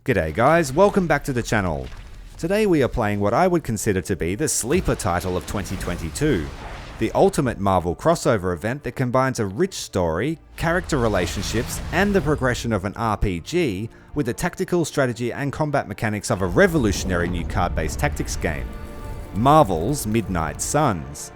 G'day guys, welcome back to the channel. Today we are playing what I would consider to be the sleeper title of 2022. The ultimate Marvel crossover event that combines a rich story, character relationships, and the progression of an RPG with the tactical strategy and combat mechanics of a revolutionary new card-based tactics game. Marvel's Midnight Suns.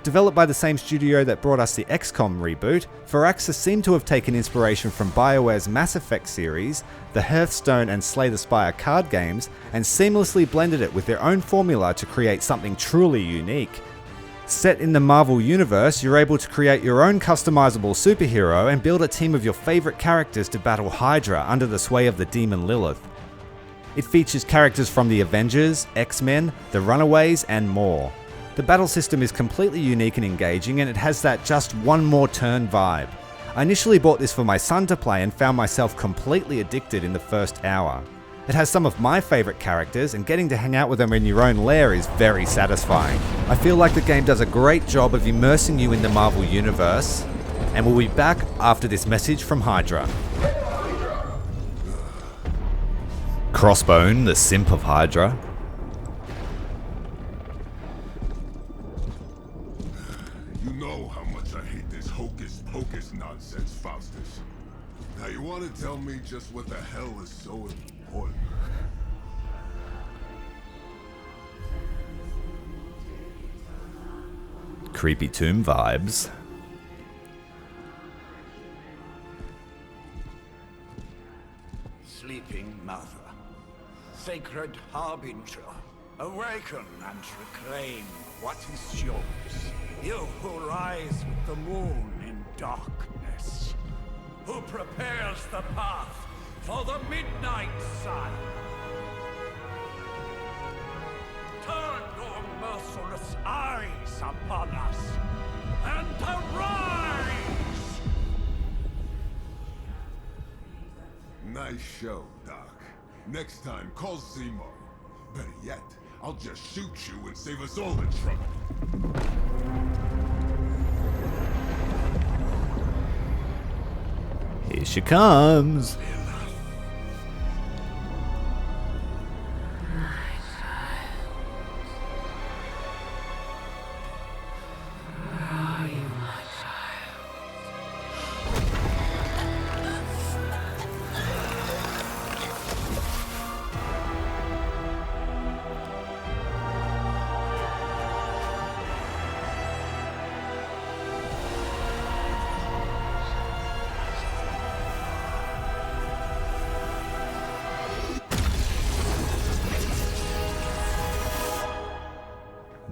Developed by the same studio that brought us the XCOM reboot, Firaxis seem to have taken inspiration from BioWare's Mass Effect series, the Hearthstone and Slay the Spire card games, and seamlessly blended it with their own formula to create something truly unique. Set in the Marvel universe, you're able to create your own customizable superhero and build a team of your favorite characters to battle Hydra under the sway of the Demon Lillith. It features characters from the Avengers, X-Men, the Runaways, and more. The battle system is completely unique and engaging, and it has that just one more turn vibe. I initially bought this for my son to play and found myself completely addicted in the first hour. It has some of my favourite characters, and getting to hang out with them in your own lair is very satisfying. I feel like the game does a great job of immersing you in the Marvel universe, and we'll be back after this message from Hydra. Crossbone, the simp of Hydra. Hocus nonsense, Faustus. Now you want to tell me just what the hell is so important? Creepy tomb vibes. Sleeping Mother, sacred harbinger, awaken and reclaim what is yours. You who rise with the moon in darkness, who prepares the path for the midnight sun. Turn your merciless eyes upon us and arise! Nice show, Doc. Next time, call Zemo. Better yet, I'll just shoot you and save us all the trouble. Here she comes.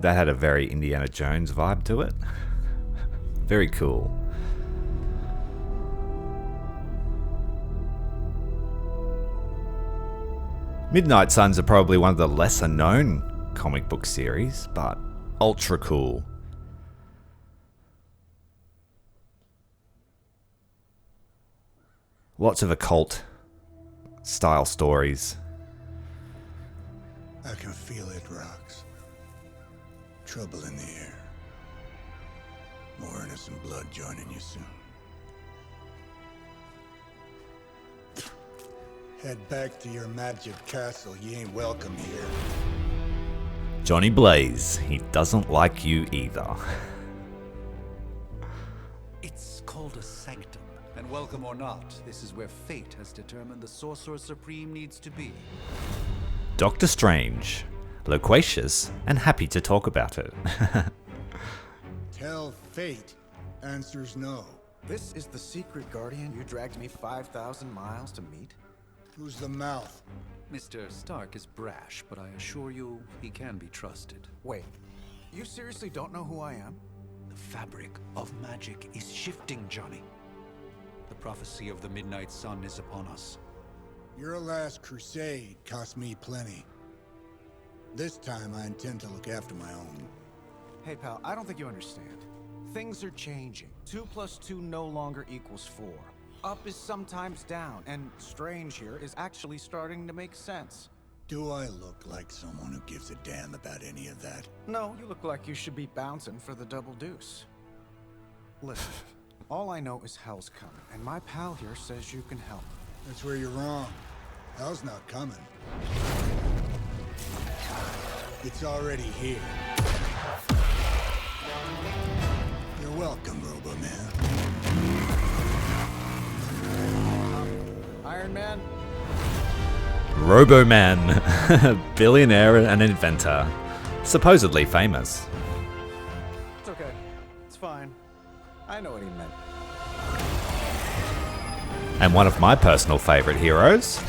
That had a very Indiana Jones vibe to it. Very cool. Midnight Suns are probably one of the lesser known comic book series, but ultra cool. Lots of occult style stories. I can feel it, Rox. Trouble in the air. More innocent blood joining you soon. Head back to your magic castle. You ain't welcome here. Johnny Blaze, he doesn't like you either. It's called a Sanctum, and welcome or not, this is where fate has determined the Sorcerer Supreme needs to be. Doctor Strange. Loquacious and happy to talk about it. Tell fate. Answers no. This is the secret guardian you dragged me 5,000 miles to meet? Who's the mouth? Mr. Stark is brash, but I assure you he can be trusted. Wait, you seriously don't know who I am? The fabric of magic is shifting, Johnny. The prophecy of the Midnight Sun is upon us. Your last crusade cost me plenty. This time I intend to look after my own. Hey pal, I don't think you understand. Things are changing. 2 + 2 no longer equals 4. Up is sometimes down, and Strange here is actually starting to make sense. Do I look like someone who gives a damn about any of that? No, you look like you should be bouncing for the double deuce. Listen, all I know is hell's coming, and my pal here says you can help. That's where you're wrong. Hell's not coming. It's already here. You're welcome, Robo-Man. Iron Man? Robo-Man, billionaire and inventor, supposedly famous. It's okay. It's fine. I know what he meant. And one of my personal favorite heroes.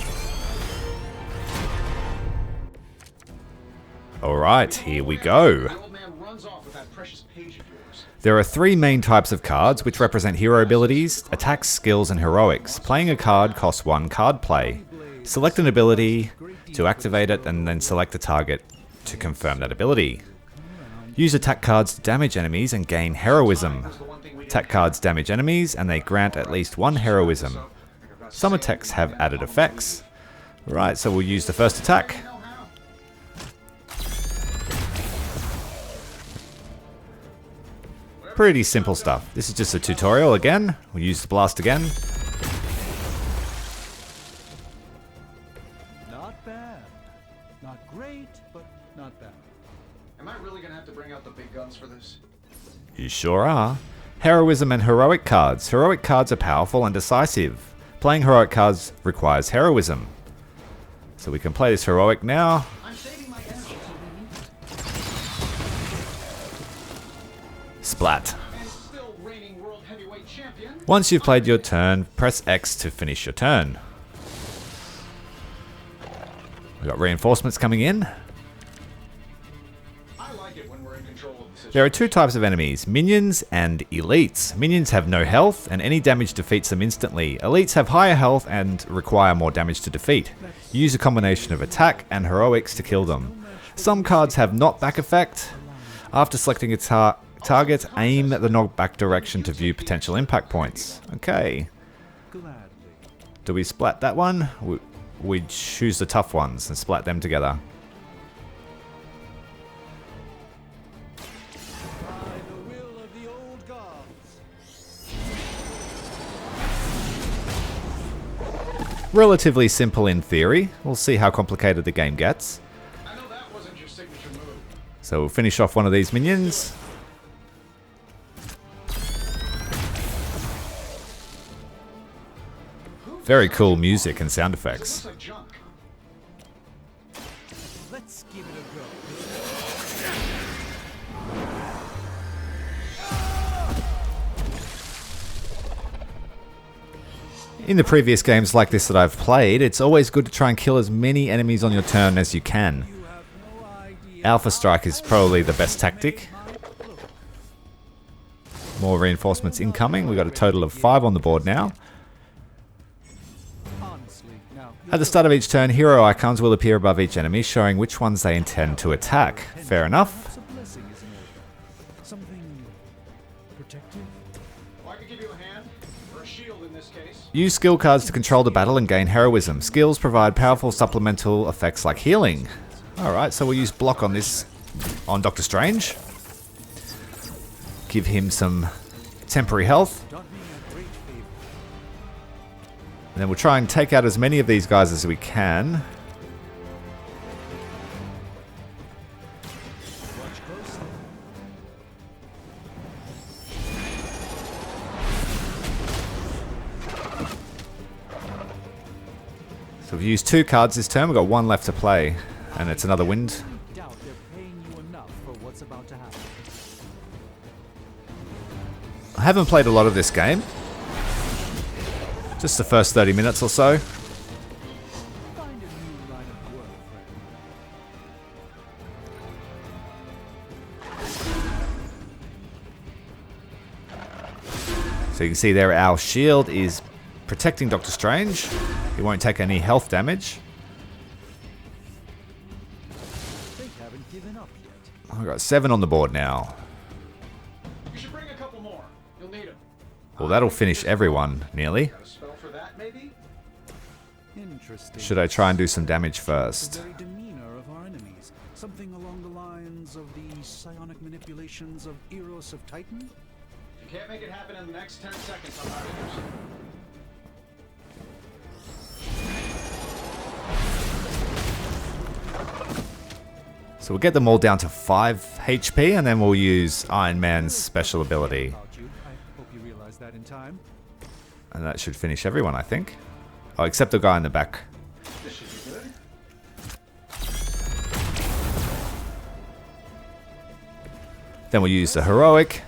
Alright, here we go. There are 3 main types of cards which represent hero abilities, attacks, skills, and heroics. Playing a card costs 1 card play. Select an ability to activate it and then select a target to confirm that ability. Use attack cards to damage enemies and gain heroism. Attack cards damage enemies and they grant at least 1 heroism. Some attacks have added effects. Right, so we'll use the first attack. Pretty simple stuff. This is just a tutorial again. We'll use the blast again. Not bad. Not great, but not bad. Am I really gonna have to bring out the big guns for this? You sure are. Heroism and heroic cards. Heroic cards are powerful and decisive. Playing heroic cards requires heroism. So we can play this heroic now. I'm saving my energy. Splat. And still reigning world heavyweight champion. Once you've played your turn, press X to finish your turn. We've got reinforcements coming in. I like it when we're in control of the situation. There are 2 types of enemies, minions and elites. Minions have no health and any damage defeats them instantly. Elites have higher health and require more damage to defeat. Use a combination of attack and heroics to kill them. Some cards have knockback effect. After selecting a target, aim the knockback direction to view potential impact points. Okay. Do we splat that one? We choose the tough ones and splat them together. Relatively simple in theory. We'll see how complicated the game gets. I know that wasn't your signature move. So we'll finish off one of these minions. Very cool music and sound effects. Looks like junk. Let's give it a go. In the previous games like this that I've played, it's always good to try and kill as many enemies on your turn as you can. Alpha Strike is probably the best tactic. More reinforcements incoming. We've got a total of 5 on the board now. At the start of each turn, hero icons will appear above each enemy, showing which ones they intend to attack. Fair enough. Use skill cards to control the battle and gain heroism. Skills provide powerful supplemental effects like healing. Alright, so we'll use block on this, on Doctor Strange. Give him some temporary health. And then we'll try and take out as many of these guys as we can. So we've used 2 cards this turn, we've got 1 left to play. And it's another wind. I haven't played a lot of this game. Just the first 30 minutes or so. So you can see there our shield is protecting Doctor Strange. He won't take any health damage. I've got 7 on the board now. You should bring a couple more. You'll need them. Well, that'll finish everyone, nearly. Should I try and do some damage first? The very demeanor of our enemies. Something along the lines of the psionic manipulations of Eros of Titan? If you can't make it happen in the next 10 seconds, I'm out of here. So we'll get them all down to 5 HP, and then we'll use Iron Man's special ability. I hope you realize that in time. And that should finish everyone, I think. Oh, except the guy in the back. This should be good. Then we'll use the heroic.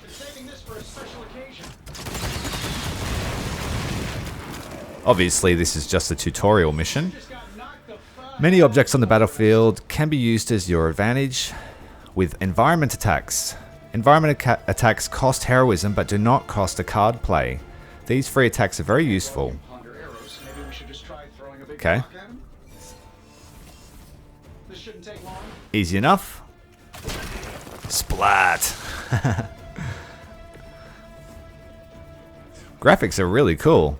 Saving this for a special occasion. Obviously, this is just a tutorial mission. Many objects on the battlefield can be used as your advantage with environment attacks. Environment attacks cost heroism but do not cost a card play. These free attacks are very useful. Okay. This shouldn't take long. Easy enough. Splat. Graphics are really cool.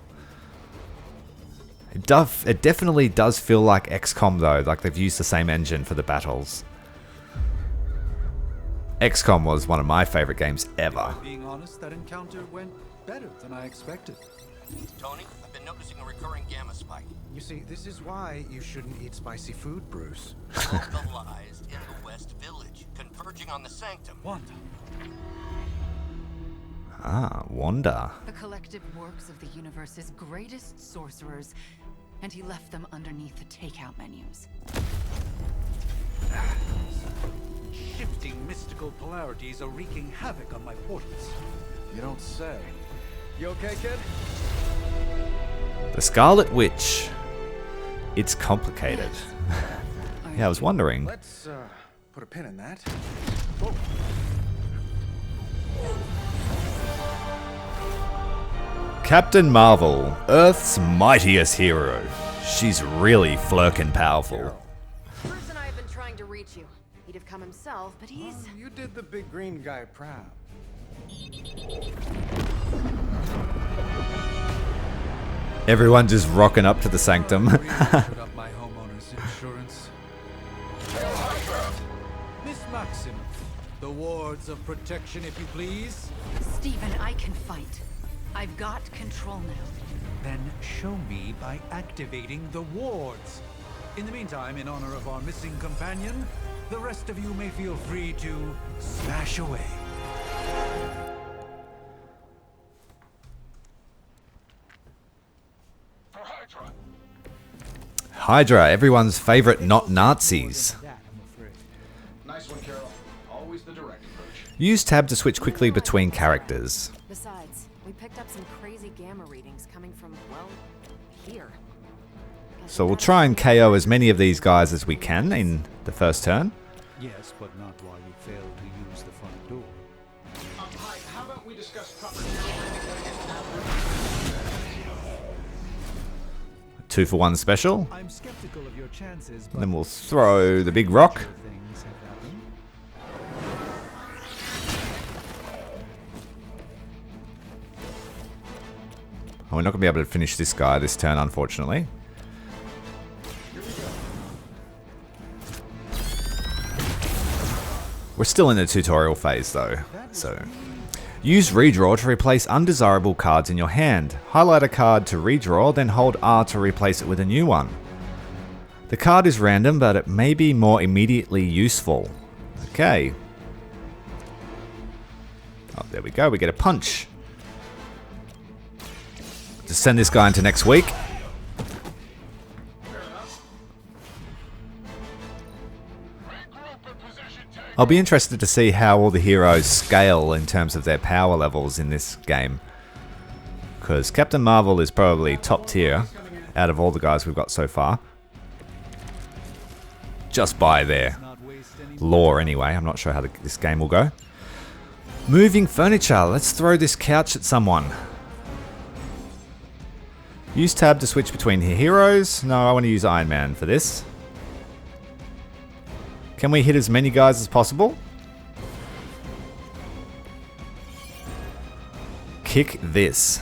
It definitely does feel like XCOM though, like they've used the same engine for the battles. XCOM was one of my favorite games ever. Being honest, that encounter went better than I expected. Tony, I've been noticing a recurring gamma spike. You see, this is why you shouldn't eat spicy food, Bruce. Localized in the West Village, converging on the Sanctum. Wanda. Ah, Wanda. The collective works of the universe's greatest sorcerers, and he left them underneath the takeout menus. Shifting mystical polarities are wreaking havoc on my portals. You don't say. You okay, kid? The Scarlet Witch. It's complicated. Yeah, I was wondering. Let's put a pin in that. Captain Marvel, Earth's mightiest hero. She's really flirkin' powerful. Bruce and I have been trying to reach you. He'd have come himself, but he's... Oh, you did the big green guy proud. Everyone just rocking up to the Sanctum. Put up my homeowner's insurance. Miss Maxim, the wards of protection, if you please. Stephen, I can fight. I've got control now. Then show me by activating the wards. In the meantime, in honor of our missing companion, the rest of you may feel free to smash away. Hydra, everyone's favorite not Nazis. Nice one, Carol. Always the direct approach. Use tab to switch quickly between characters. Besides, we picked up some crazy gamma readings coming from, well, here. So we'll try and KO as many of these guys as we can in the first turn. Yes, but not while you fail to use the front door. Hi, how about we discuss proper 2-for-1 special. I'm skeptical of your chances, And then we'll throw the big rock. things have happened. Oh, we're not going to be able to finish this guy this turn, unfortunately. We're still in the tutorial phase though, so... Use redraw to replace undesirable cards in your hand. Highlight a card to redraw, then hold R to replace it with a new one. The card is random, but it may be more immediately useful. Okay. Oh, there we go, we get a punch. Just send this guy into next week. I'll be interested to see how all the heroes scale in terms of their power levels in this game. Because Captain Marvel is probably top tier out of all the guys we've got so far. Just by their lore anyway, I'm not sure how this game will go. Moving furniture, let's throw this couch at someone. Use tab to switch between heroes. No, I want to use Iron Man for this. Can we hit as many guys as possible? Kick this.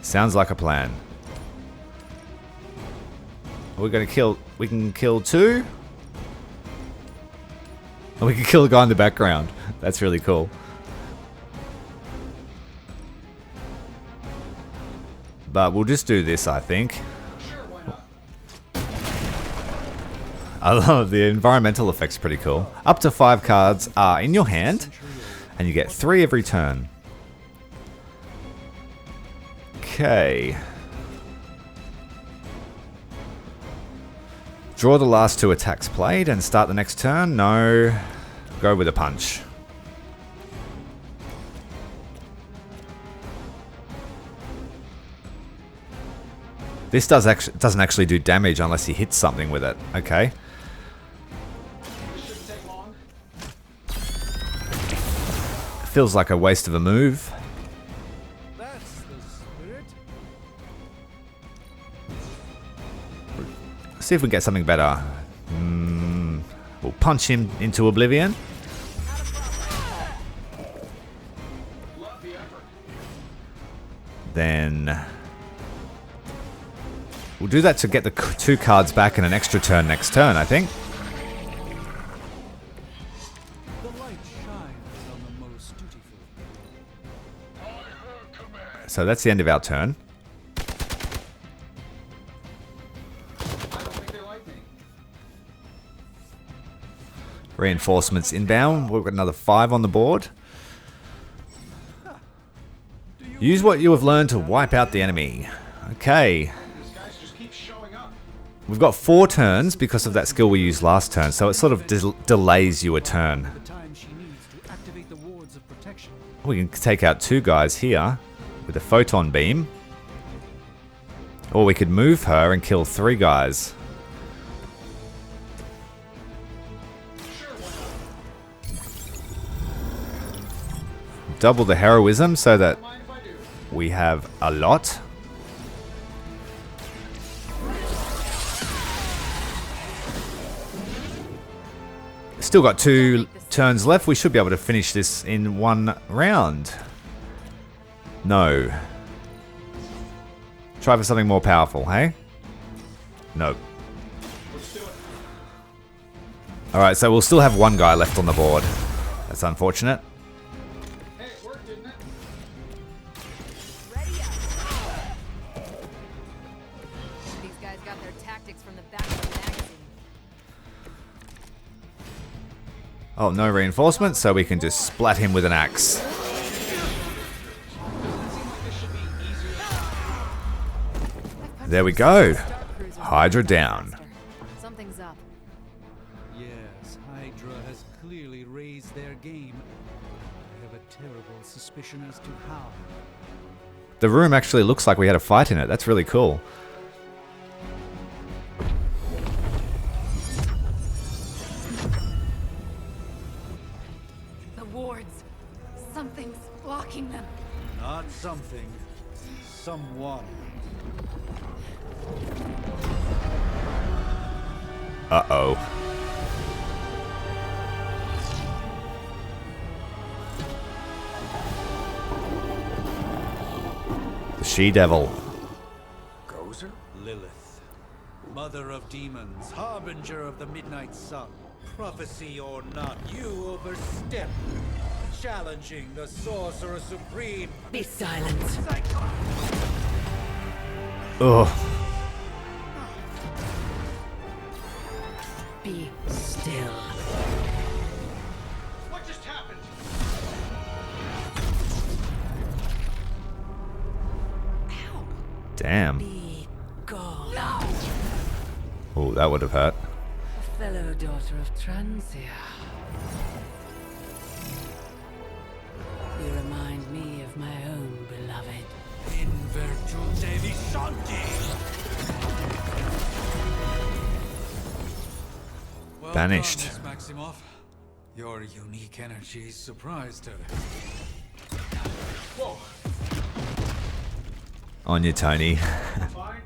Sounds like a plan. We're gonna kill... We can kill 2? And we can kill the guy in the background. That's really cool. But we'll just do this, I think. I love the environmental effects, pretty cool. Up to 5 cards are in your hand, and you get 3 every turn. Okay. Draw the last 2 attacks played and start the next turn. No. Go with a punch. This doesn't actually do damage unless he hits something with it. Okay. Feels like a waste of a move. That's the spirit. See if we can get something better. We'll punch him into oblivion. Then we'll do that to get the 2 cards back and an extra turn next turn, I think. The light shines on the most dutiful. So that's the end of our turn. Reinforcements inbound. We've got another 5 on the board. Use what you have learned to wipe out the enemy. Okay. We've got 4 turns because of that skill we used last turn, so it sort of delays you a turn. We can take out 2 guys here with a photon beam. Or we could move her and kill 3 guys. Double the heroism so that we have a lot. Still got 2 turns left. We should be able to finish this in 1 round. No. Try for something more powerful, hey? No. Alright, so we'll still have 1 guy left on the board. That's unfortunate. Oh, no reinforcements, so we can just splat him with an axe. There we go. Hydra down. Something's up. Yes, Hydra has clearly raised their game. I have a terrible suspicion as to how. The room actually looks like we had a fight in it. That's really cool. Something's blocking them. Not something. Someone. Uh-oh. The she-devil. Gozer? Lilith. Mother of demons. Harbinger of the midnight sun. Prophecy or not, you overstep. Challenging the Sorcerer Supreme. Be silent. Ugh. Be still. What just happened? Ow. Damn. Be gone. No. Oh, that would have hurt. A fellow daughter of Transia. You remind me of my own beloved. In virtute vishanti. Well Banished. done, Miss Maximoff. Your unique energy surprised her. Whoa. On you, Tony. Fine.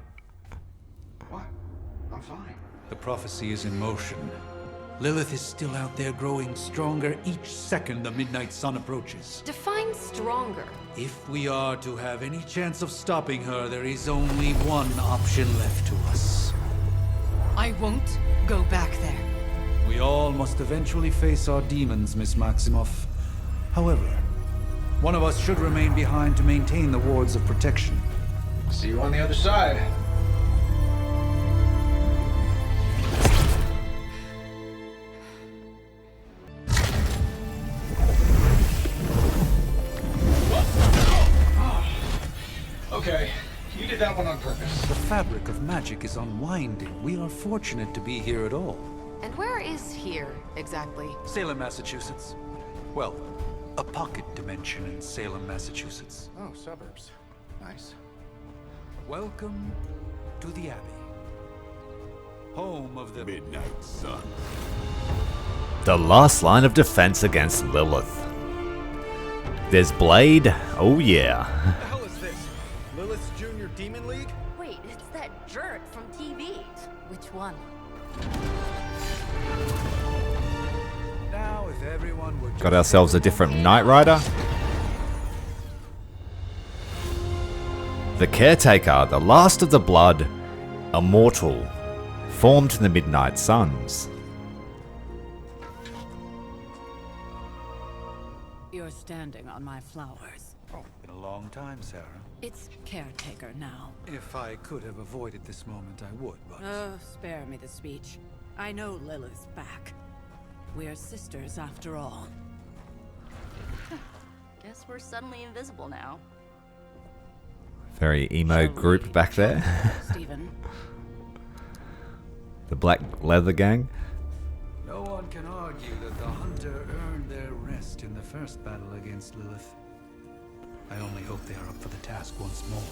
What? I'm fine. The prophecy is in motion. Lilith is still out there growing stronger each second the midnight sun approaches. Define stronger. If we are to have any chance of stopping her, there is only one option left to us. I won't go back there. We all must eventually face our demons, Miss Maximoff. However, one of us should remain behind to maintain the wards of protection. See you on the other side. did that one on purpose. The fabric of magic is unwinding. We are fortunate to be here at all. And where is here, exactly? Salem, Massachusetts. Well, a pocket dimension in Salem, Massachusetts. Oh, suburbs. Nice. Welcome to the Abbey. Home of the Midnight Sun. The last line of defense against Lilith. There's Blade. Oh yeah. What the hell is this? Lilith's Junior Demon League? Wait, it's that jerk from TV. Which one? Now, if everyone would Got ourselves a different Knight Rider. The Caretaker, the last of the blood, immortal, formed in the Midnight Suns. You're standing on my flowers. Oh, been a long time, Sarah. It's Caretaker now. If I could have avoided this moment, I would, but... Spare me the speech. I know Lilith's back. We're sisters after all. Guess we're suddenly invisible now. Very emo group back there. Stephen. The Black Leather Gang. No one can argue that the Hunter earned their rest in the first battle against Lilith. I only hope they are up for the task once more.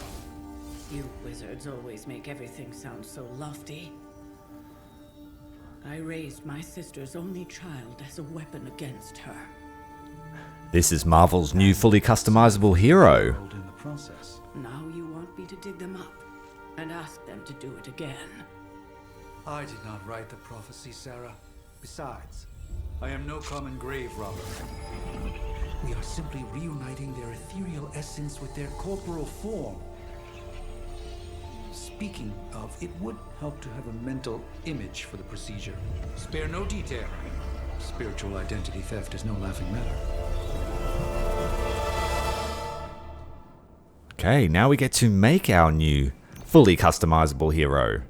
You wizards always make everything sound so lofty. I raised my sister's only child as a weapon against her. This is Marvel's new fully customizable hero. In the process. Now you want me to dig them up and ask them to do it again. I did not write the prophecy, Sarah. Besides, I am no common grave robber. We are simply reuniting their ethereal essence with their corporal form. Speaking of, it would help to have a mental image for the procedure. Spare no detail. Spiritual identity theft is no laughing matter. Okay, now we get to make our new fully customizable hero.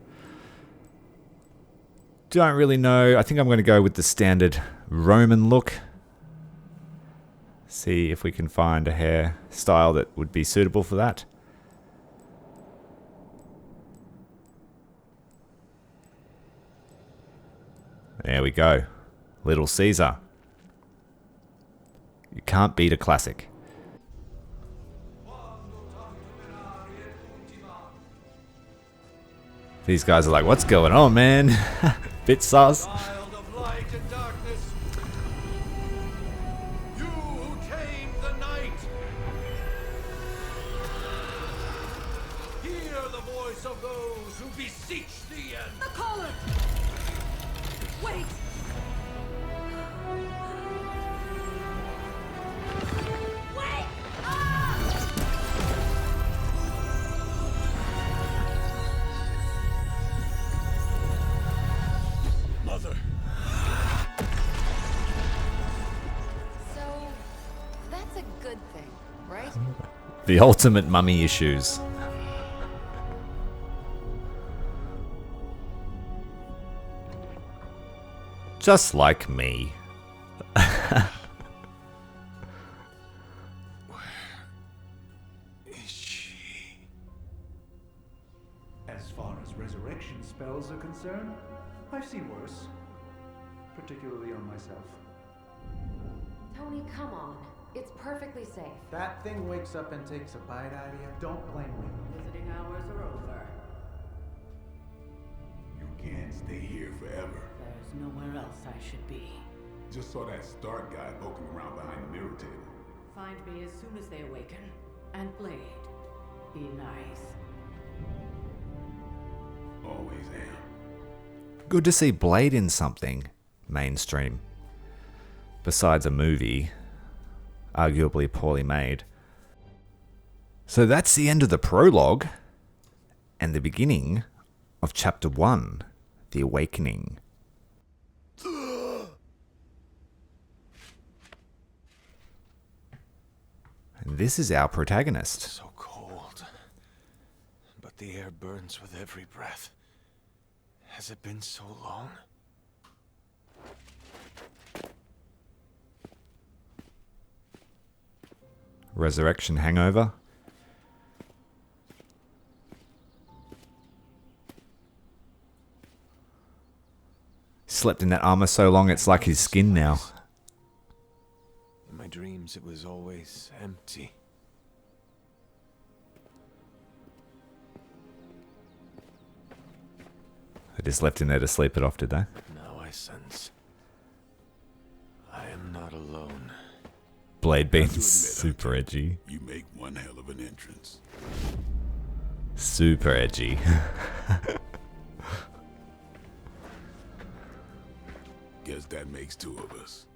Don't really know. I think I'm going to go with the standard Roman look. See if we can find a hairstyle that would be suitable for that. There we go. Little Caesar. You can't beat a classic. These guys are like, what's going on, man? Bit sus. The ultimate mummy issues. Just like me. Where is she? As far as resurrection spells are concerned, I've seen worse. Particularly on myself. Tony, come on. It's perfectly safe. That thing wakes up and takes a bite out of you. Don't blame me. Visiting hours are over. You can't stay here forever. There's nowhere else I should be. Just saw that Stark guy poking around behind the mirror table. Find me as soon as they awaken. And Blade, be nice. Always am. Good to see Blade in something mainstream. Besides a movie, arguably poorly made. So that's the end of the prologue and the beginning of Chapter 1, The Awakening. And this is our protagonist. So cold, but the air burns with every breath. Has it been so long? Resurrection hangover. slept in that armor so long it's like his skin now. In my dreams, it was always empty. They just left him there to sleep it off, did they? Now I sense I am not alone. Blade Bean's super edgy. You make one hell of an entrance. Super edgy. Guess that makes two of us.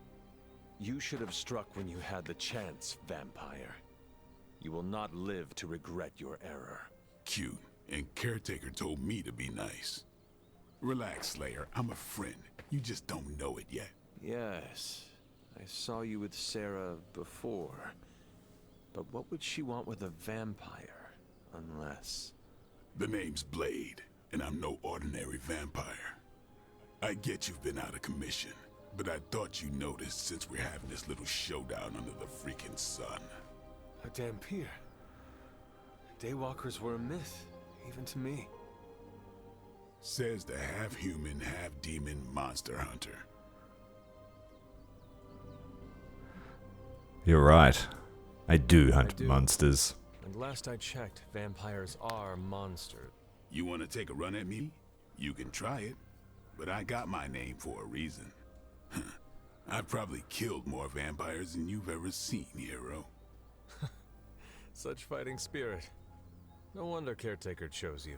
You should have struck when you had the chance, vampire. You will not live to regret your error. Cute, and Caretaker told me to be nice. Relax, Slayer. I'm a friend. You just don't know it yet. Yes, I saw you with Sarah before. But what would she want with a vampire, unless... The name's Blade, and I'm no ordinary vampire. I get you've been out of commission, but I thought you noticed since we're having this little showdown under the freaking sun. A Dampier. Daywalkers were a myth, even to me. Says the half-human, half-demon monster hunter. You're right. I do hunt monsters. And last I checked, vampires are monsters. You want to take a run at me? You can try it, but I got my name for a reason. I've probably killed more vampires than you've ever seen, hero. Such fighting spirit. No wonder Caretaker chose you.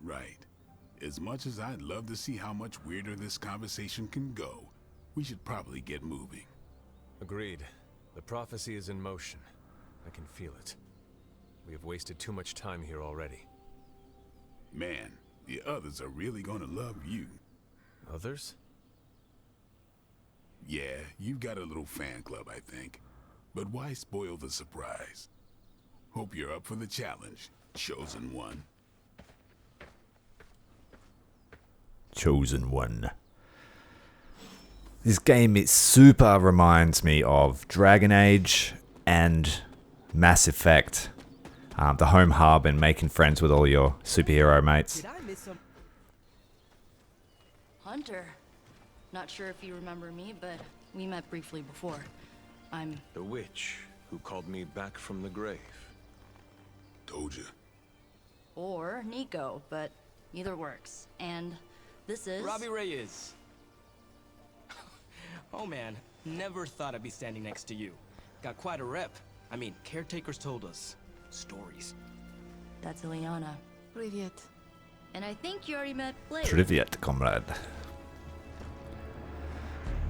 Right. As much as I'd love to see how much weirder this conversation can go, we should probably get moving. Agreed. The prophecy is in motion. I can feel it. We have wasted too much time here already. Man, the others are really gonna love you. Others? Yeah, you've got a little fan club, I think. But why spoil the surprise? Hope you're up for the challenge, Chosen One. Chosen One. This game, it super reminds me of Dragon Age and Mass Effect. The home hub and making friends with all your superhero mates. Hunter. Not sure if you remember me, but we met briefly before. I'm... The witch who called me back from the grave. Told you. Or Nico, but either works. And this is... Robbie Reyes. Oh man, never thought I'd be standing next to you. Got quite a rep. I mean, caretakers told us stories. That's Ileana. Привет. And I think you already met Blade. Privyet, comrade.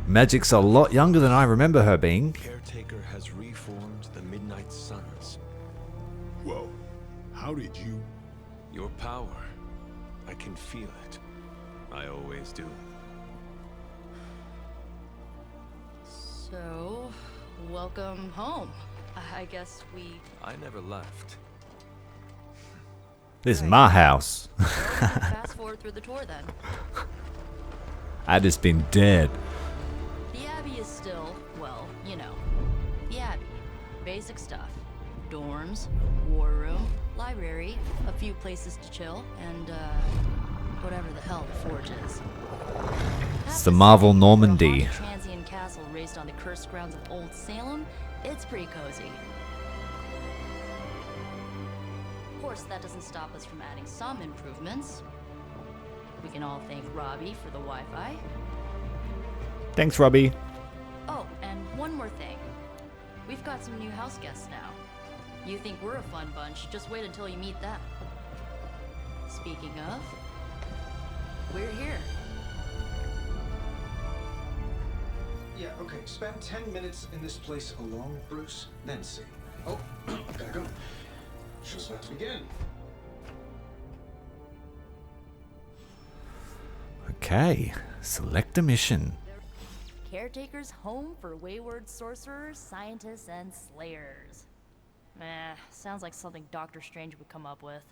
Magic's a lot younger than I remember her being. Caretaker has reformed the Midnight Suns. Whoa, how did you... Your power. I can feel it. I always do. So, welcome home. I guess we... I never left. This is my house. Fast forward through the tour then. I'd just been dead. The Abbey is still, well, you know, the Abbey. Basic stuff. Dorms, war room, library, a few places to chill, and, whatever the hell the Forge is. It's the Marvel Normandy. Transient castle raised on the cursed grounds of Old Salem, it's pretty cozy. Of course, that doesn't stop us from adding some improvements. We can all thank Robbie for the Wi-Fi. Thanks, Robbie. Oh, and one more thing. We've got some new house guests now. You think we're a fun bunch, just wait until you meet them. Speaking of, we're here. Yeah, okay. Spend 10 minutes in this place alone, Bruce, then see. Oh, gotta go. Show's about to begin. Okay, select a mission. Caretaker's home for wayward sorcerers, scientists, and slayers. Meh, sounds like something Doctor Strange would come up with.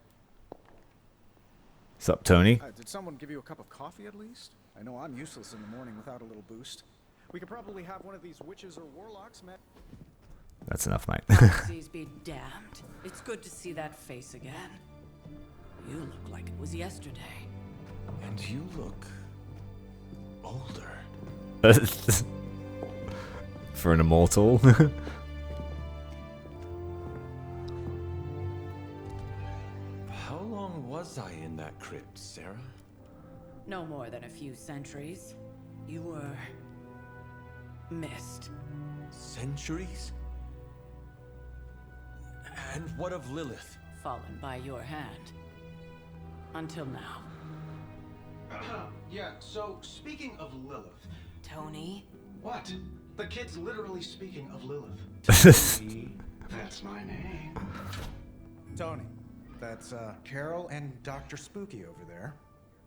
Sup, Tony? Did someone give you a cup of coffee at least? I know I'm useless in the morning without a little boost. We could probably have one of these witches or warlocks, man. That's enough, mate. Disease be damned. It's good to see that face again. You look like it was yesterday. And you look older. For an immortal. How long was I in that crypt, Sarah? No more than a few centuries. You were... missed. Centuries? And what of Lilith? Fallen by your hand. Until now. Yeah, so speaking of Lilith... Tony? What? The kid's literally speaking of Lilith. Tony, that's my name. Tony, that's Carol and Dr. Spooky over there.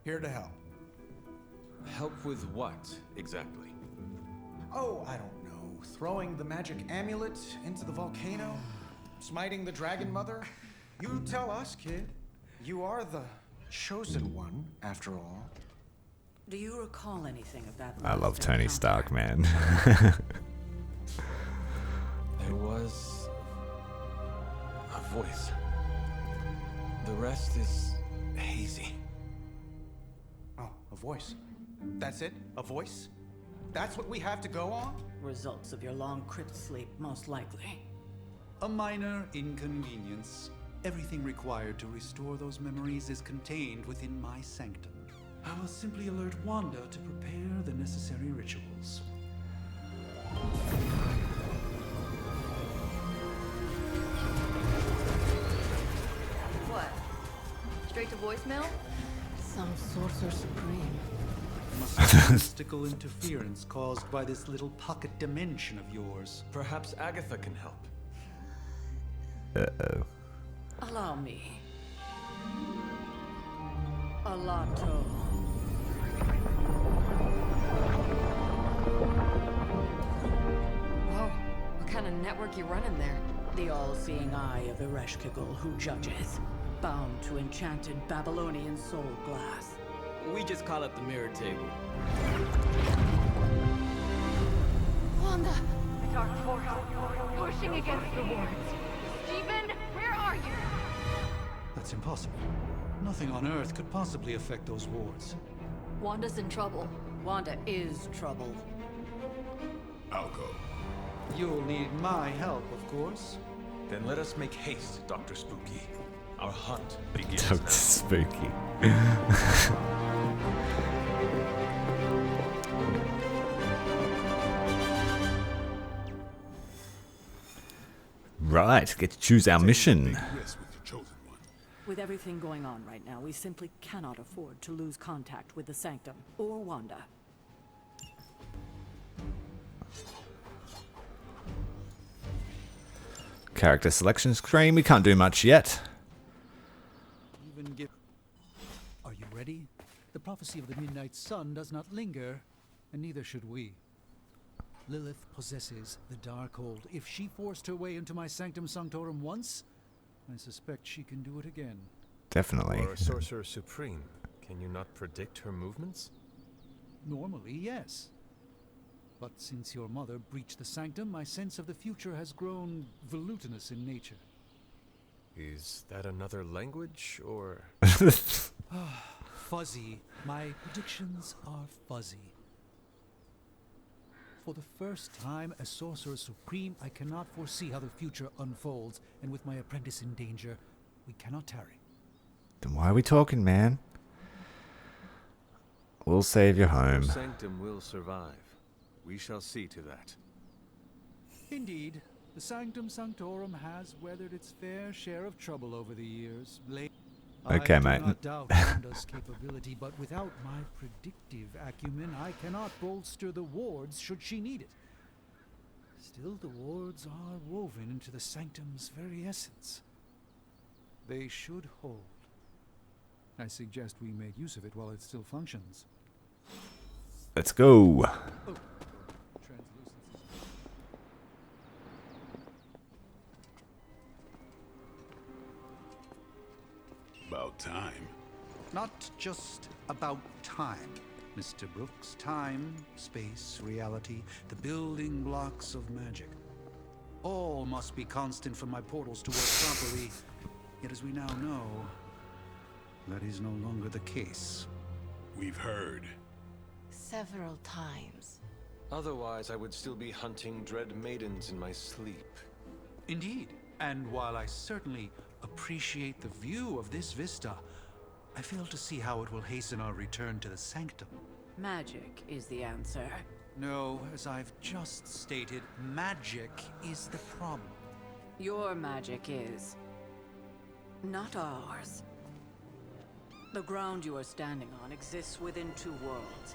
Here to help. Help with what, exactly? Oh, I don't know. Throwing the magic amulet into the volcano? Smiting the Dragon Mother? You tell us, kid. You are the chosen one, after all. Do you recall anything of that? I love Tony Stark, man. There was a voice. The rest is hazy. Oh, a voice. That's it? A voice? That's what we have to go on? Results of your long crypt sleep, most likely. A minor inconvenience. Everything required to restore those memories is contained within my sanctum. I will simply alert Wanda to prepare the necessary rituals. What? Straight to voicemail? Some sorcerer supreme. Must be mystical interference caused by this little pocket dimension of yours. Perhaps Agatha can help. Uh-oh. Allow me. Alato. Whoa, what kind of network you running there? The all-seeing eye of Ereshkigal who judges. Bound to enchanted Babylonian soul glass. We just call it the mirror table. Wanda! The dark force, pushing against the wards. Stephen, where are you? That's impossible. Nothing on Earth could possibly affect those wards. Wanda's in trouble. Wanda is trouble. I'll go. You'll need my help, of course. Then let us make haste, Dr. Spooky. Our hunt begins Dr. now. Spooky. Right, get to choose our mission. With everything going on right now, we simply cannot afford to lose contact with the Sanctum or Wanda. Character selection screen, we can't do much yet. Are you ready? The prophecy of the Midnight Sun does not linger, and neither should we. Lilith possesses the Darkhold. If she forced her way into my Sanctum Sanctorum once, I suspect she can do it again. Definitely. Or a Sorcerer Supreme. Can you not predict her movements? Normally, yes. But since your mother breached the Sanctum, my sense of the future has grown volutinous in nature. Is that another language, or...? Fuzzy. My predictions are fuzzy. For the first time as Sorcerer Supreme, I cannot foresee how the future unfolds, and with my apprentice in danger, we cannot tarry. Then why are we talking, man? We'll save your home. Your Sanctum will survive. We shall see to that. Indeed, the Sanctum Sanctorum has weathered its fair share of trouble over the years. Okay, I mate. do not doubt Wanda's capability, but without my predictive acumen, I cannot bolster the wards should she need it. Still, the wards are woven into the Sanctum's very essence. They should hold. I suggest we make use of it while it still functions. Let's go. Oh. About time. Not just about time, Mr. Brooks. Time, space, reality, the building blocks of magic. All must be constant for my portals to work properly. Yet as we now know, that is no longer the case. We've heard. several times. Otherwise, I would still be hunting dread maidens in my sleep. Indeed. And while I certainly appreciate the view of this vista, I fail to see how it will hasten our return to the Sanctum. Magic is the answer. No, as I've just stated, magic is the problem. Your magic is, not ours. The ground you are standing on exists within two worlds.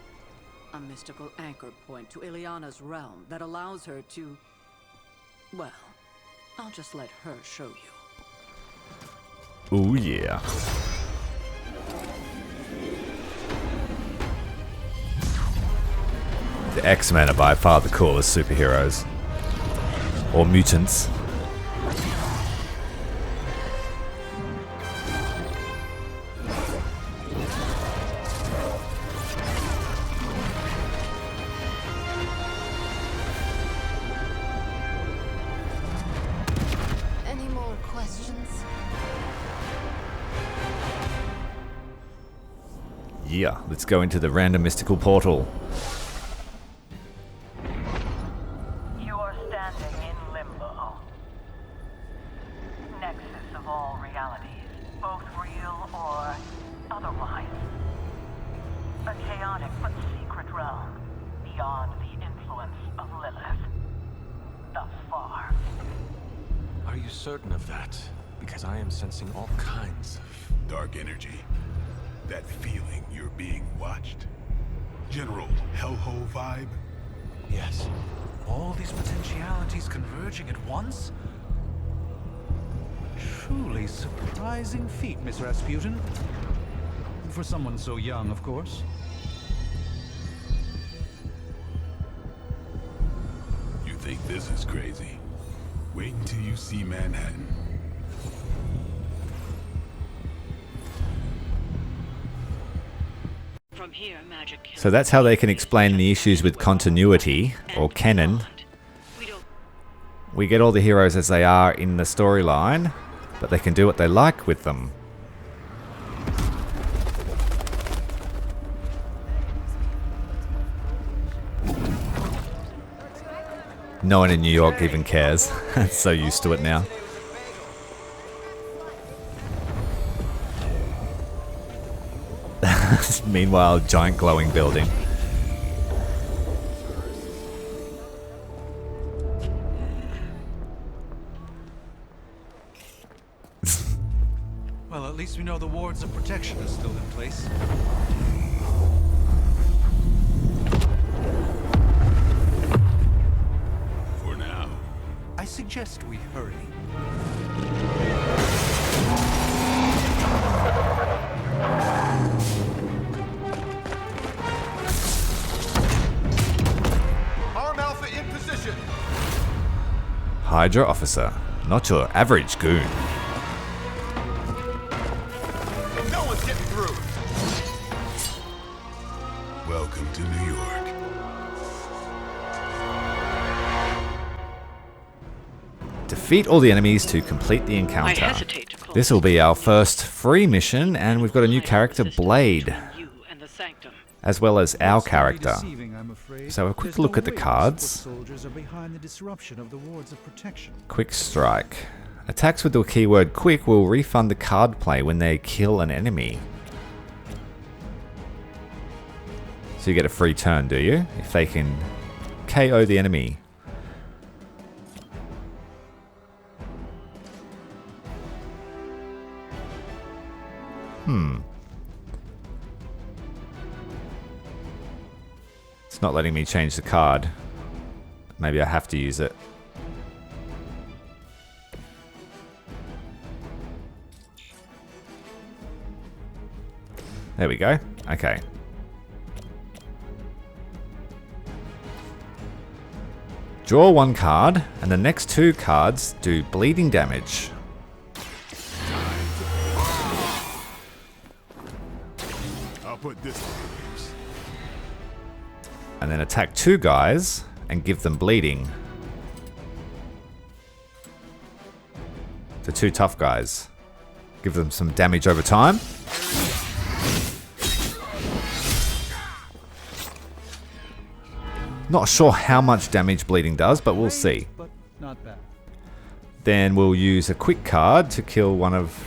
A mystical anchor point to Ileana's realm that allows her to... Well, I'll just let her show you. Ooh, yeah. The X-Men are by far the coolest superheroes. Or mutants. Any more questions? Yeah, let's go into the random mystical portal. You are standing in limbo. Nexus of all realities, both real or otherwise. A chaotic but secret realm, beyond the influence of Lilith. Thus far. Are you certain of that? Because I am sensing all kinds of... dark energy. That feeling you're being watched. General hellhole vibe? Yes. All these potentialities converging at once? Truly surprising feat, Miss Rasputin. For someone so young, of course. You think this is crazy? Wait until you see Manhattan. From here, magic can... So that's how they can explain any issues with continuity, or canon. We get all the heroes as they are in the storyline, but they can do what they like with them. No one in New York even cares. So used to it now. Meanwhile, giant glowing building. Well, at least we know the wards of protection are still in place. For now. I suggest we hurry. Arm Alpha in position. Hydra officer, not your average goon. No one's getting through. Welcome to New York. Defeat all the enemies to complete the encounter. This will be our first free mission, and we've got a new character, Blade, as well as our character. So a quick look at the cards. Quick strike. Attacks with the keyword quick will refund the card play when they kill an enemy. So you get a free turn, do you? If they can KO the enemy. It's not letting me change the card. Maybe I have to use it. There we go. Okay. Draw one card, and the next two cards do bleeding damage. I'll put this to use. And then attack two guys and give them bleeding. The two tough guys. Give them some damage over time. Not sure how much damage bleeding does, but we'll see. But not bad. Then we'll use a quick card to kill one of...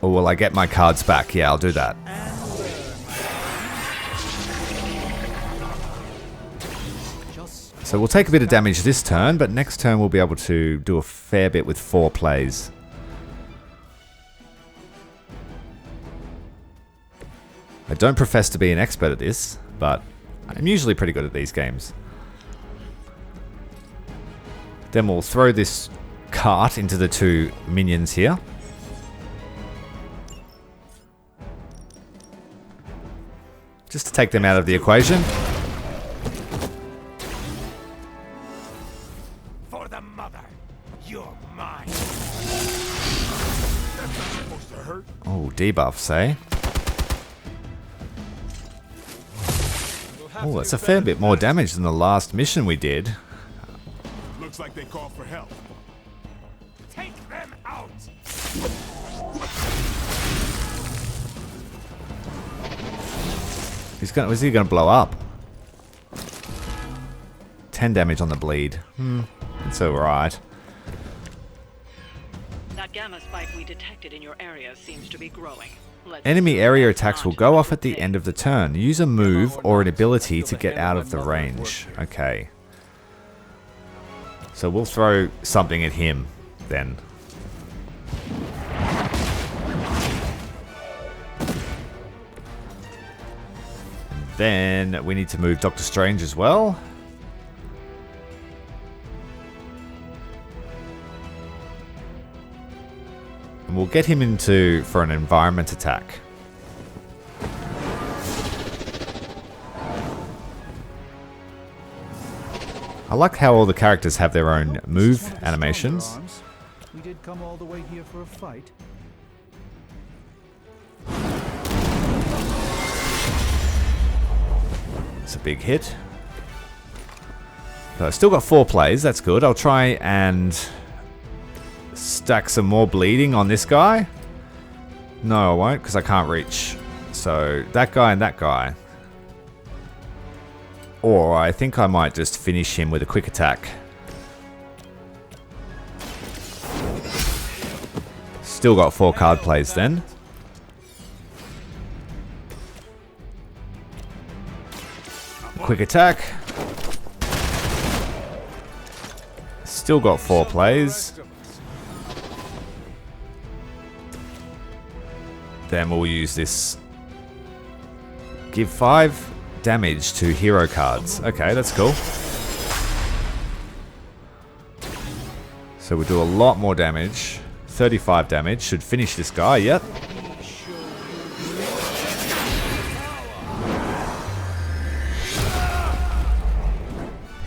Or will I get my cards back? Yeah, I'll do that. So we'll take a bit of damage this turn, but next turn we'll be able to do a fair bit with 4 plays. I don't profess to be an expert at this, but I'm usually pretty good at these games. Then we'll throw this cart into the 2 minions here. Just to take them out of the equation. For the mother, you're mine. That's not supposed to hurt. Oh, debuffs, eh? Oh, that's a fair bit more damage than the last mission we did. Looks like they called for help. Take them out. Is he gonna blow up? 10 damage on the bleed. It's alright. That gamma spike we detected in your area seems to be growing. Enemy area attacks will go off at the end of the turn. Use a move or an ability to get out of the range. Okay. So we'll throw something at him then. Then we need to move Doctor Strange as well. And we'll get him into for an environment attack. I like how all the characters have their own move animations. We did come all the way here for a fight. It's a big hit. So I've still got 4 plays, that's good. I'll try and stack some more bleeding on this guy. No, I won't, because I can't reach. So that guy and that guy. Or I think I might just finish him with a quick attack. Still got 4 card plays then. Quick attack. Still got 4 plays. Then we'll use this. Give 5 damage to hero cards. Okay, that's cool. So we do a lot more damage. 35 damage. Should finish this guy, yep.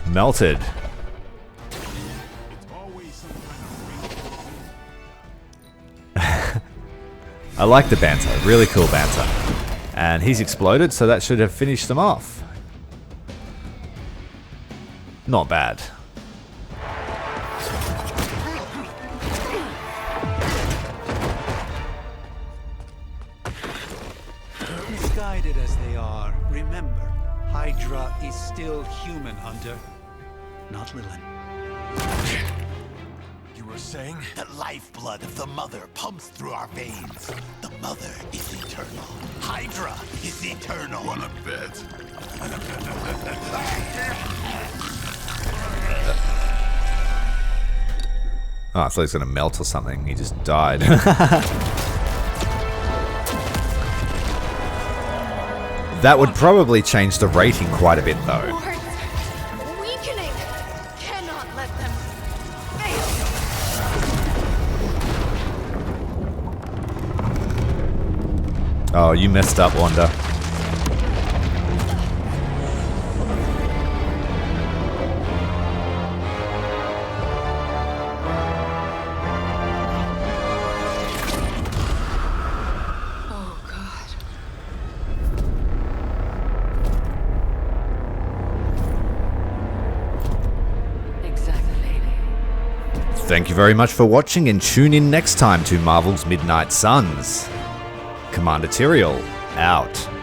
Melted. I like the banter. Really cool banter. And he's exploded, so that should have finished them off. Not bad. Misguided as they are, remember, Hydra is still human, Hunter. Not Lillith. You were saying? The lifeblood of the mother pumps through our veins. The mother is eternal. Hydra is eternal. Wanna bet? Oh, I thought he was going to melt or something. He just died. That would probably change the rating quite a bit, though. Weakening. Cannot let them fail. Oh, you messed up, Wanda. Thank you very much for watching, and tune in next time to Marvel's Midnight Suns. Commander Tyrael, out.